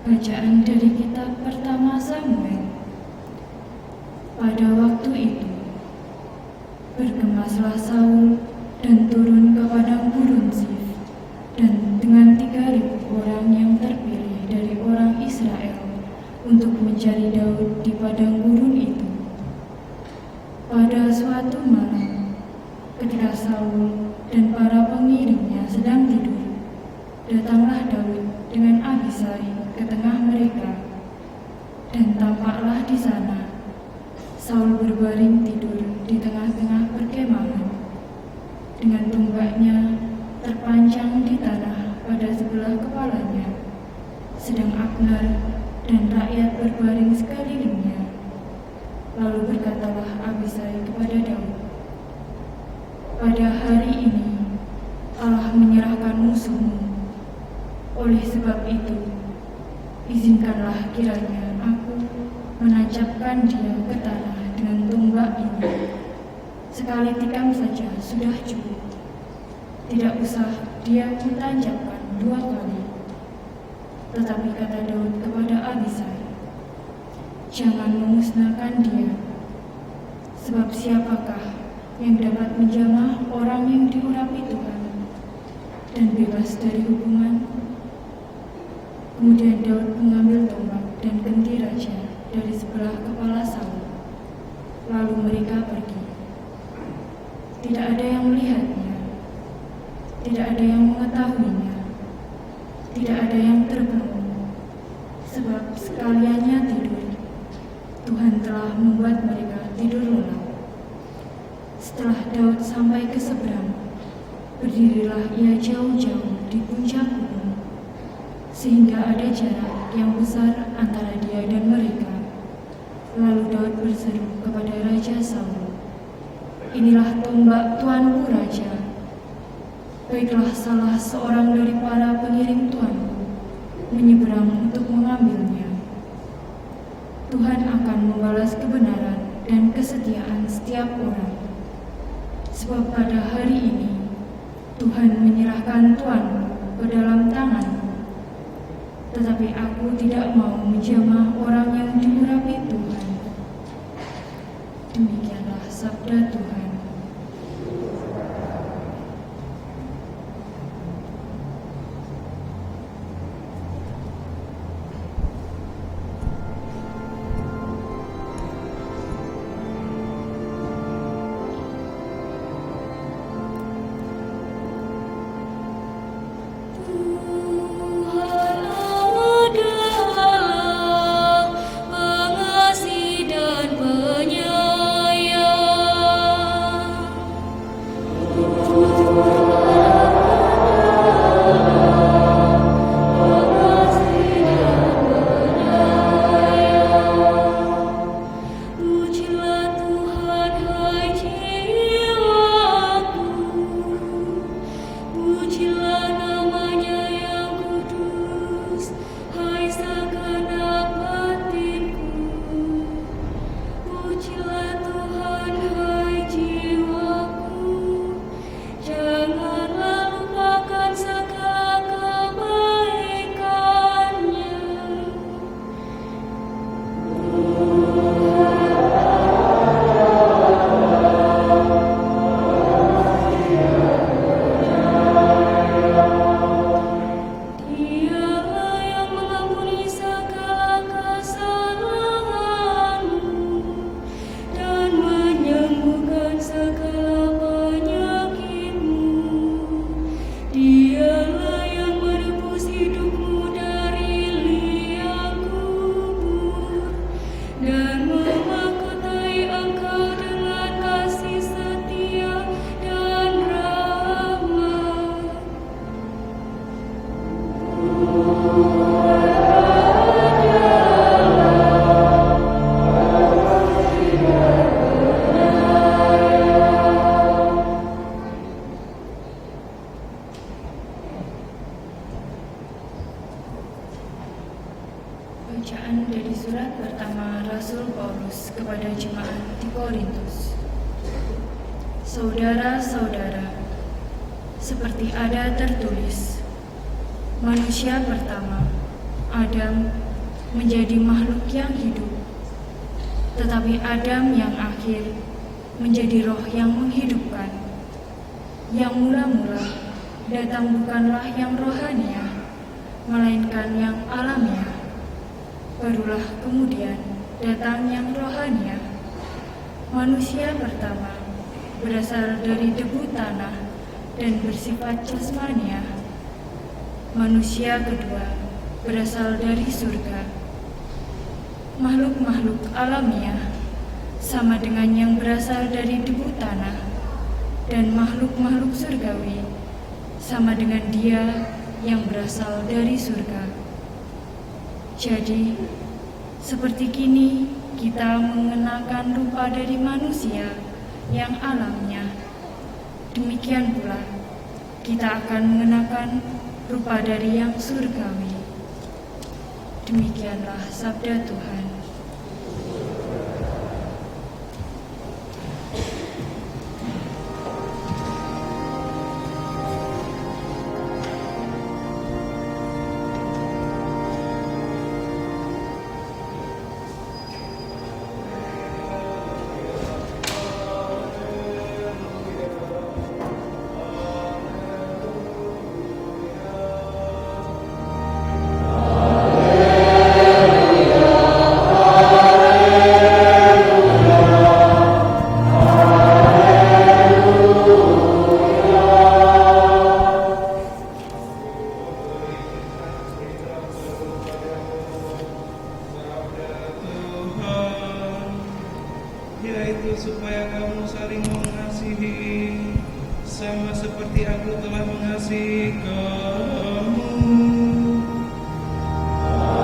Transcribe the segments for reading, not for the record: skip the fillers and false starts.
Bacaan dari kitab pertama Samuel. Pada waktu itu, bergemaslah Saul dan turun ke padang gurun Zif, dan dengan 3.000 orang yang terpilih dari orang Israel untuk mencari Daud di padang gurun itu. Pada suatu malam, ketika Saul dan para pengiringnya sedang tidur, datanglah Daud dengan Abisai ke tengah mereka, dan tampaklah di sana Saul berbaring tidur di tengah-tengah perkemahan, dengan tombaknya terpancang di tanah pada sebelah kepalanya, sedang Abner dan rakyat berbaring sekelilingnya. Lalu berkatalah Abisai kepada Daud, "Pada hari ini Allah menyerahkan musuhmu. Oleh sebab itu, izinkanlah kiranya aku menancapkan dia ke tanah dengan tombak ini. Sekali tikam saja sudah cukup. Tidak usah dia kutancapkan 2 kali." Tetapi kata Daud kepada Abisai, "Jangan memusnahkan dia, sebab siapakah yang dapat menjamah orang yang diurapi Tuhan dan bebas dari hukuman?" Kemudian Daud mengambil tombak dan genti raja dari sebelah kepala Saul. Lalu mereka pergi. Tidak ada yang melihatnya, tidak ada yang mengetahuinya, tidak ada yang terbangun, sebab sekaliannya tidur, Tuhan telah membuat mereka tidur lelap. Setelah Daud sampai ke seberang, berdirilah ia jauh-jauh di puncak gunung, sehingga ada jarak yang besar antara dia dan mereka. Lalu Daud berseru kepada Raja Saul, "Inilah tombak tuanku raja. Baiklah salah seorang dari para pengiring tuanku menyeberang untuk mengambilnya. Tuhan akan membalas kebenaran dan kesetiaan setiap orang. Sebab pada hari ini Tuhan menyerahkan tuanku ke dalam tanganku. Tetapi aku tidak mau menjamah orang yang diurapi Tuhan." Demikianlah sabda Tuhan. Bacaan dari surat pertama Rasul Paulus kepada jemaat di Korintus. Saudara-saudara, seperti ada tertulis, manusia pertama Adam menjadi makhluk yang hidup, tetapi Adam yang akhir menjadi roh yang menghidupkan. Yang mula-mula datang bukanlah yang rohania, melainkan yang alamiah. Barulah kemudian datang yang rohania. Manusia pertama berasal dari debu tanah dan bersifat jasmania. Manusia kedua berasal dari surga. Makhluk-makhluk alamiah sama dengan yang berasal dari debu tanah, dan makhluk-makhluk surgawi sama dengan dia yang berasal dari surga. Jadi, seperti kini kita mengenakan rupa dari manusia yang alamiah, demikian pula kita akan mengenakan rupa dari yang surgawi. Demikianlah sabda Tuhan. Yaitu supaya kamu saling mengasihi, sama seperti aku telah mengasihi kamu.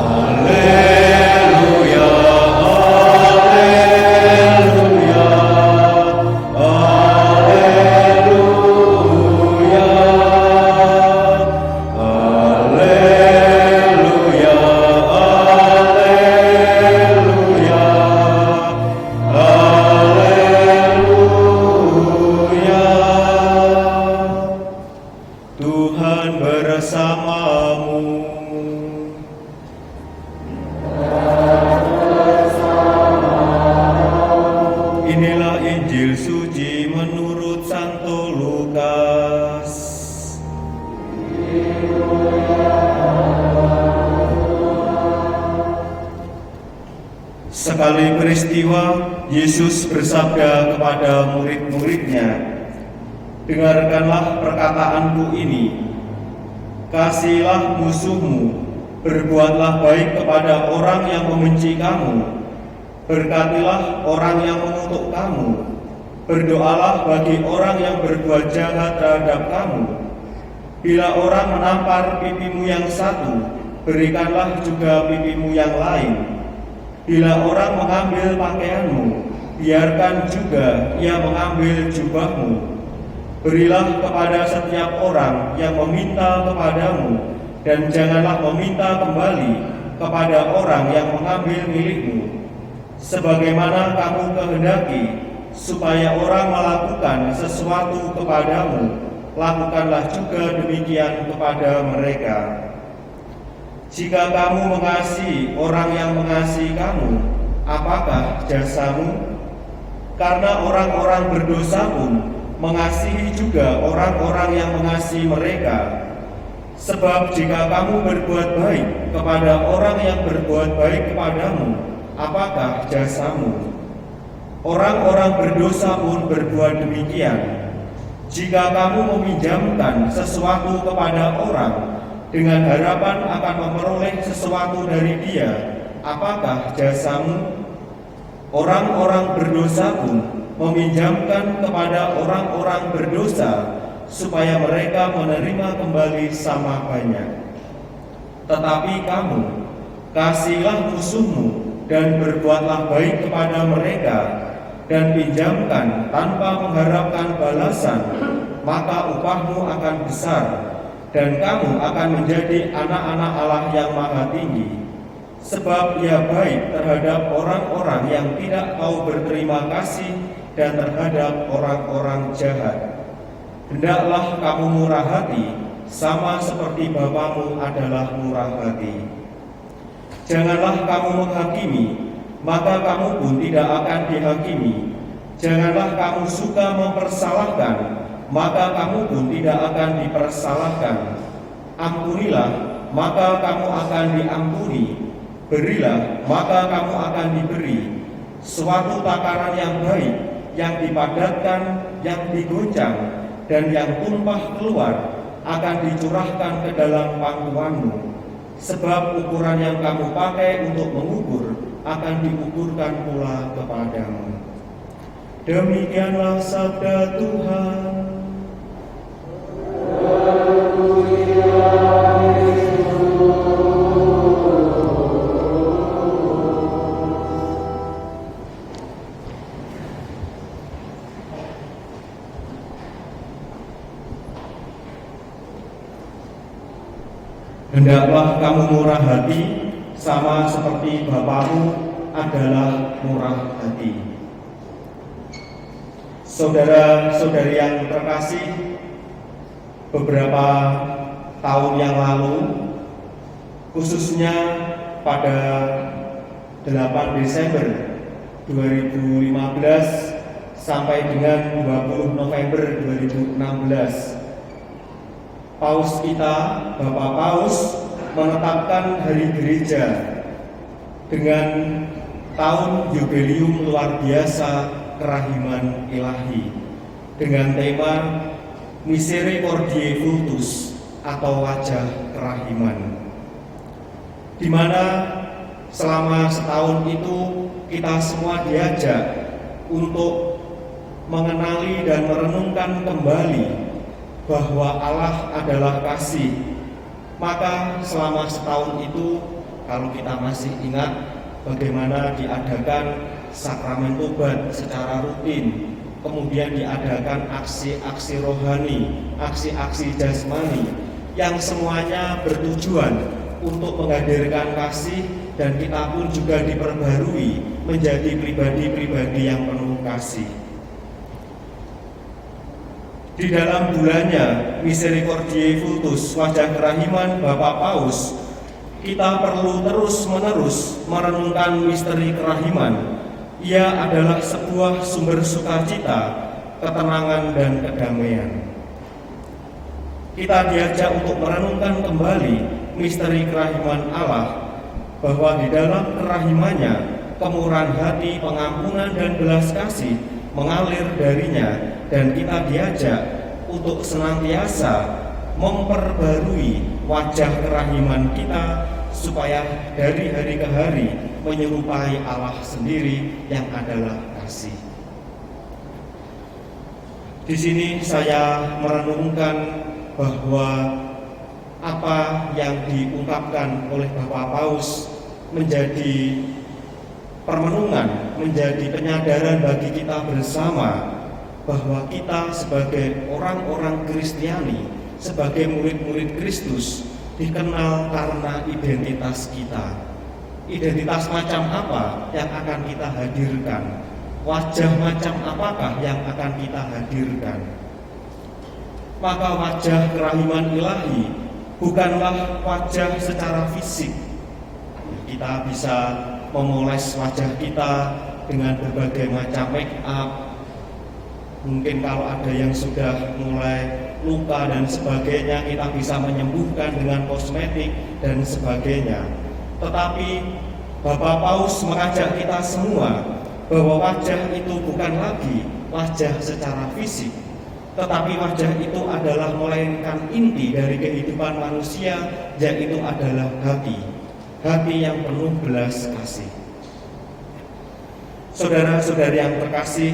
Haleluya, haleluya, haleluya, haleluya, Tuhan bersamamu. Inilah Injil suci menurut Santo Lukas. Sekali peristiwa, Yesus bersabda kepada murid-muridnya, "Dengarkanlah perkataanku ini, kasihilah musuhmu, berbuatlah baik kepada orang yang membenci kamu, berkatilah orang yang mengutuk kamu, berdoalah bagi orang yang berbuat jahat terhadap kamu. Bila orang menampar pipimu yang satu, berikanlah juga pipimu yang lain. Bila orang mengambil pakaianmu, biarkan juga ia mengambil jubahmu. Berilah kepada setiap orang yang meminta kepadamu, dan janganlah meminta kembali kepada orang yang mengambil milikmu. Sebagaimana kamu kehendaki supaya orang melakukan sesuatu kepadamu, lakukanlah juga demikian kepada mereka. Jika kamu mengasihi orang yang mengasihi kamu, apakah jasamu? Karena orang-orang berdosa pun mengasihi juga orang-orang yang mengasihi mereka. Sebab jika kamu berbuat baik kepada orang yang berbuat baik kepadamu, apakah jasamu? Orang-orang berdosa pun berbuat demikian. Jika kamu meminjamkan sesuatu kepada orang dengan harapan akan memperoleh sesuatu dari dia, apakah jasamu? Orang-orang berdosa pun meminjamkan kepada orang-orang berdosa supaya mereka menerima kembali sama banyak. Tetapi kamu, kasihilah musuhmu dan berbuatlah baik kepada mereka, dan pinjamkan tanpa mengharapkan balasan, maka upahmu akan besar, dan kamu akan menjadi anak-anak Allah yang Maha Tinggi. Sebab Ia baik terhadap orang-orang yang tidak tahu berterima kasih dan terhadap orang-orang jahat. Hendaklah kamu murah hati, sama seperti Bapamu adalah murah hati. Janganlah kamu menghakimi, maka kamu pun tidak akan dihakimi. Janganlah kamu suka mempersalahkan, maka kamu pun tidak akan dipersalahkan. Ampunilah, maka kamu akan diampuni. Berilah, maka kamu akan diberi. Suatu takaran yang baik, yang dipadatkan, yang digoncang, dan yang tumpah keluar akan dicurahkan ke dalam pangkuanmu. Sebab ukuran yang kamu pakai untuk mengukur akan diukurkan pula kepadamu. Demikianlah sabda Tuhan. Hendaklah kamu murah hati, sama seperti Bapamu adalah murah hati. Saudara-saudari yang terkasih, beberapa tahun yang lalu, khususnya pada 8 Desember 2015 sampai dengan 20 November 2016, Paus kita, Bapak Paus, menetapkan hari gereja dengan tahun jubileum luar biasa kerahiman ilahi dengan tema Misericordiae Vultus atau wajah kerahiman, di mana selama setahun itu kita semua diajak untuk mengenali dan merenungkan kembali bahwa Allah adalah kasih. Maka selama setahun itu, kalau kita masih ingat bagaimana diadakan sakramen tobat secara rutin, kemudian diadakan aksi-aksi rohani, aksi-aksi jasmani, yang semuanya bertujuan untuk menghadirkan kasih, dan kita pun juga diperbarui menjadi pribadi-pribadi yang penuh kasih. Di dalam bulannya Misericordiae Vultus, wajah kerahiman Bapak Paus, kita perlu terus-menerus merenungkan misteri kerahiman. Ia adalah sebuah sumber sukacita, ketenangan, dan kedamaian. Kita diajak untuk merenungkan kembali misteri kerahiman Allah, bahwa di dalam kerahimannya kemurahan hati, pengampunan, dan belas kasih mengalir darinya, dan kita diajak untuk senantiasa memperbarui wajah kerahiman kita supaya dari hari ke hari menyerupai Allah sendiri yang adalah kasih. Di sini saya merenungkan bahwa apa yang diungkapkan oleh Bapak Paus menjadi permenungan, menjadi penyadaran bagi kita bersama bahwa kita sebagai orang-orang Kristiani, sebagai murid-murid Kristus, dikenal karena identitas kita. Identitas macam apa yang akan kita hadirkan? Wajah macam apakah yang akan kita hadirkan? Maka wajah kerahiman ilahi bukanlah wajah secara fisik. Kita bisa memoles wajah kita dengan berbagai macam make up. Mungkin kalau ada yang sudah mulai luka dan sebagainya, kita bisa menyembuhkan dengan kosmetik dan sebagainya. Tetapi Bapak Paus mengajak kita semua bahwa wajah itu bukan lagi wajah secara fisik, tetapi wajah itu adalah melainkan inti dari kehidupan manusia, yaitu adalah hati yang penuh belas kasih. Saudara-saudari yang terkasih,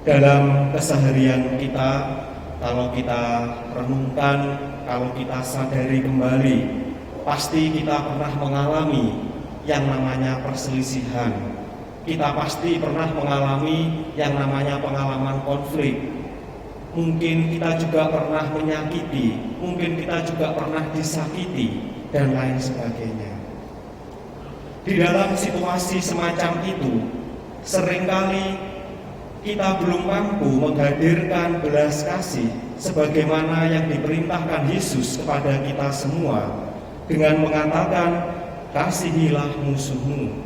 dalam keseharian kita, kalau kita renungkan, kalau kita sadari kembali, pasti kita pernah mengalami yang namanya perselisihan. Kita pasti pernah mengalami yang namanya pengalaman konflik. Mungkin kita juga pernah menyakiti, mungkin kita juga pernah disakiti, dan lain sebagainya. Di dalam situasi semacam itu, seringkali kita belum mampu menghadirkan belas kasih sebagaimana yang diperintahkan Yesus kepada kita semua, dengan mengatakan kasihilah musuhmu.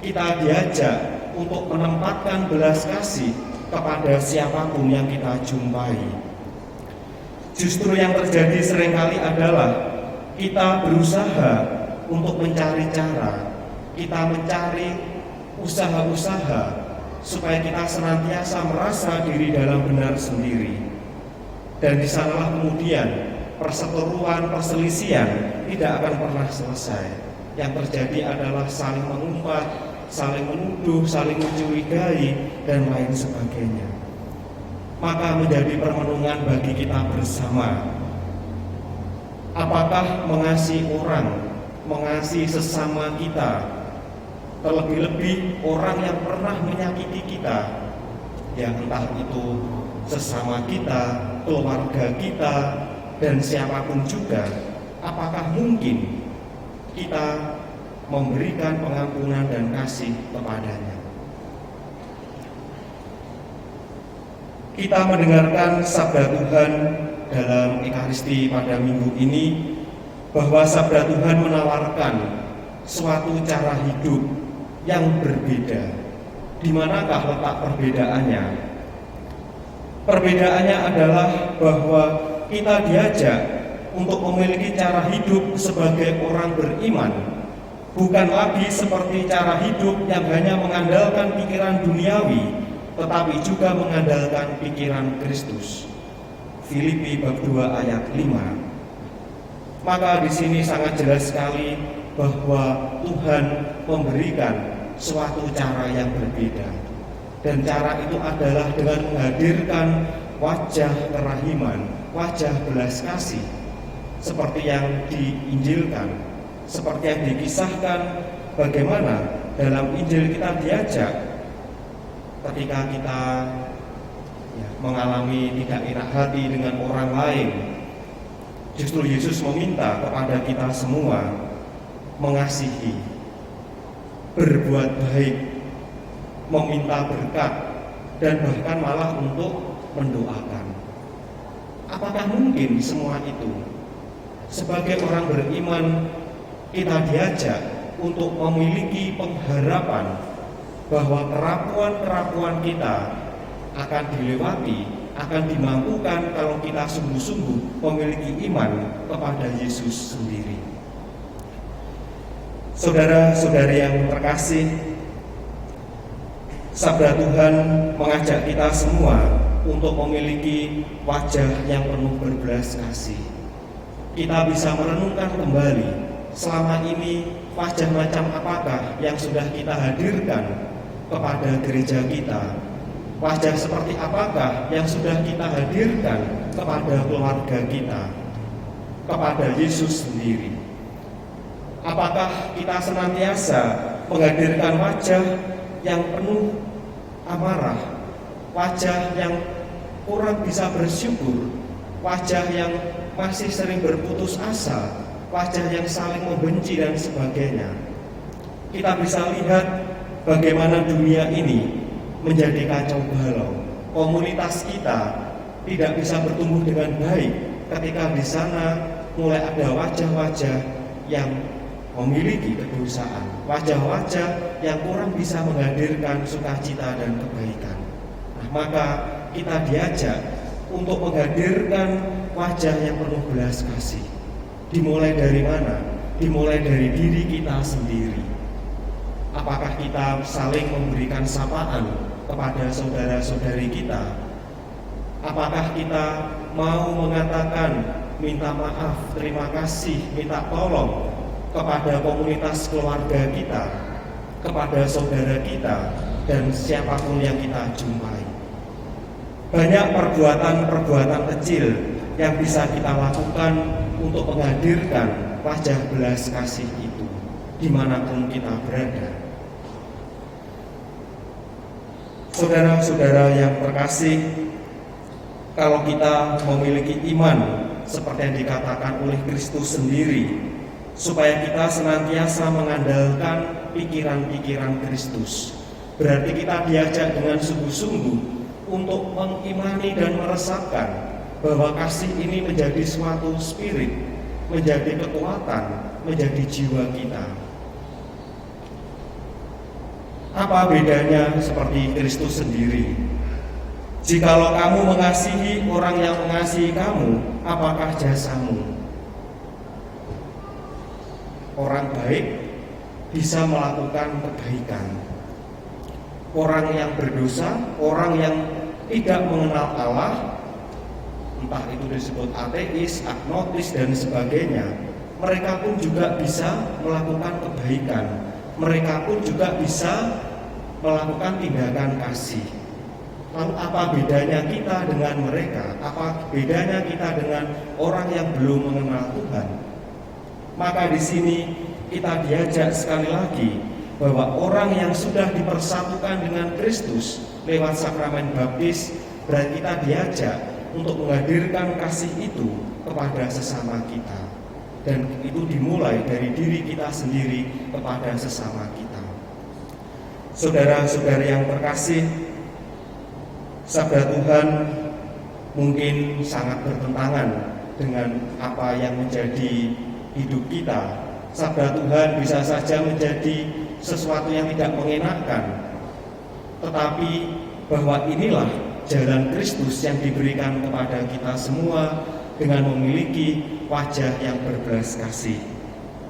Kita diajak untuk menempatkan belas kasih kepada siapapun yang kita jumpai. Justru yang terjadi seringkali adalah kita berusaha untuk mencari cara, kita mencari usaha-usaha supaya kita senantiasa merasa diri dalam benar sendiri. Dan di sanalah kemudian perseteruan, perselisihan tidak akan pernah selesai. Yang terjadi adalah saling mengumpat, saling menuduh, saling mencurigai, dan lain sebagainya. Maka menjadi permenungan bagi kita bersama, apakah mengasihi orang, mengasihi sesama kita, terlebih-lebih orang yang pernah menyakiti kita, yang entah itu sesama kita, keluarga kita, dan siapapun juga, apakah mungkin kita memberikan pengampunan dan kasih kepadanya? Kita mendengarkan sabda Tuhan dalam Ekaristi pada minggu ini, bahwa sabda Tuhan menawarkan suatu cara hidup yang berbeda. Di manakah letak perbedaannya? Perbedaannya adalah bahwa kita diajak untuk memiliki cara hidup sebagai orang beriman, bukan lagi seperti cara hidup yang hanya mengandalkan pikiran duniawi, tetapi juga mengandalkan pikiran Kristus. Filipi bab 2 ayat 5. Maka di sini sangat jelas sekali bahwa Tuhan memberikan suatu cara yang berbeda. Dan cara itu adalah dengan menghadirkan wajah kerahiman, wajah belas kasih, seperti yang diinjilkan, seperti yang dikisahkan bagaimana dalam Injil kita diajak ketika kita mengalami tidak enak hati dengan orang lain. Justru Yesus meminta kepada kita semua mengasihi, berbuat baik, meminta berkat, dan bahkan malah untuk mendoakan. Apakah mungkin semua itu? Sebagai orang beriman, kita diajak untuk memiliki pengharapan bahwa kerapuan-kerapuan kita akan dilewati, akan dimampukan kalau kita sungguh-sungguh memiliki iman kepada Yesus sendiri. Saudara-saudari yang terkasih, sabda Tuhan mengajak kita semua untuk memiliki wajah yang penuh berbelas kasih. Kita bisa merenungkan kembali selama ini wajah macam apakah yang sudah kita hadirkan kepada gereja kita, wajah seperti apakah yang sudah kita hadirkan kepada keluarga kita, kepada Yesus sendiri. Apakah kita senantiasa menghadirkan wajah yang penuh amarah, wajah yang kurang bisa bersyukur, wajah yang masih sering berputus asa, wajah yang saling membenci dan sebagainya? Kita bisa lihat bagaimana dunia ini menjadi kacau balau. Komunitas kita tidak bisa bertumbuh dengan baik ketika di sana mulai ada wajah-wajah yang memiliki kedosaan, wajah-wajah yang kurang bisa menghadirkan sukacita dan kebaikan. Nah, maka kita diajak untuk menghadirkan wajah yang penuh belas kasih. Dimulai dari mana? Dimulai dari diri kita sendiri. Apakah kita saling memberikan sapaan kepada saudara-saudari kita? Apakah kita mau mengatakan minta maaf, terima kasih, minta tolong kepada komunitas keluarga kita, kepada saudara kita, dan siapapun yang kita jumpai? Banyak perbuatan-perbuatan kecil yang bisa kita lakukan untuk menghadirkan wajah belas kasih itu dimanapun kita berada. Saudara-saudara yang terkasih, kalau kita memiliki iman seperti yang dikatakan oleh Kristus sendiri, supaya kita senantiasa mengandalkan pikiran-pikiran Kristus, berarti kita diajak dengan sungguh-sungguh untuk mengimani dan meresapkan bahwa kasih ini menjadi suatu spirit, menjadi kekuatan, menjadi jiwa kita. Apa bedanya seperti Kristus sendiri? Jikalau kamu mengasihi orang yang mengasihi kamu, apakah jasamu? Orang baik bisa melakukan kebaikan. Orang yang berdosa, orang yang tidak mengenal Allah, entah itu disebut ateis, agnostis, dan sebagainya, mereka pun juga bisa melakukan kebaikan. Mereka pun juga bisa melakukan tindakan kasih. Lalu apa bedanya kita dengan mereka? Apa bedanya kita dengan orang yang belum mengenal Tuhan? Maka di sini kita diajak sekali lagi bahwa orang yang sudah dipersatukan dengan Kristus lewat sakramen baptis, berarti kita diajak untuk menghadirkan kasih itu kepada sesama kita. Dan itu dimulai dari diri kita sendiri kepada sesama kita. Saudara-saudari yang terkasih, sabda Tuhan mungkin sangat bertentangan dengan apa yang menjadi hidup kita. Sabda Tuhan bisa saja menjadi sesuatu yang tidak mengenakan, tetapi bahwa inilah jalan Kristus yang diberikan kepada kita semua dengan memiliki wajah yang berbelas kasih.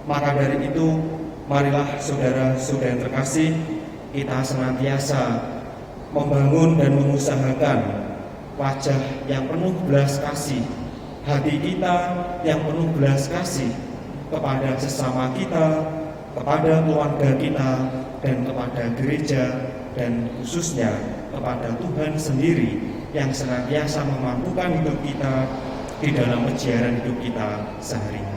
Maka dari itu, marilah saudara-saudara yang terkasih, kita senantiasa membangun dan mengusahakan wajah yang penuh belas kasih, hati kita yang penuh belas kasih kepada sesama kita, kepada keluarga kita, dan kepada gereja, dan khususnya kepada Tuhan sendiri yang senantiasa memampukan hidup kita di dalam pejiaran hidup kita sehari-hari.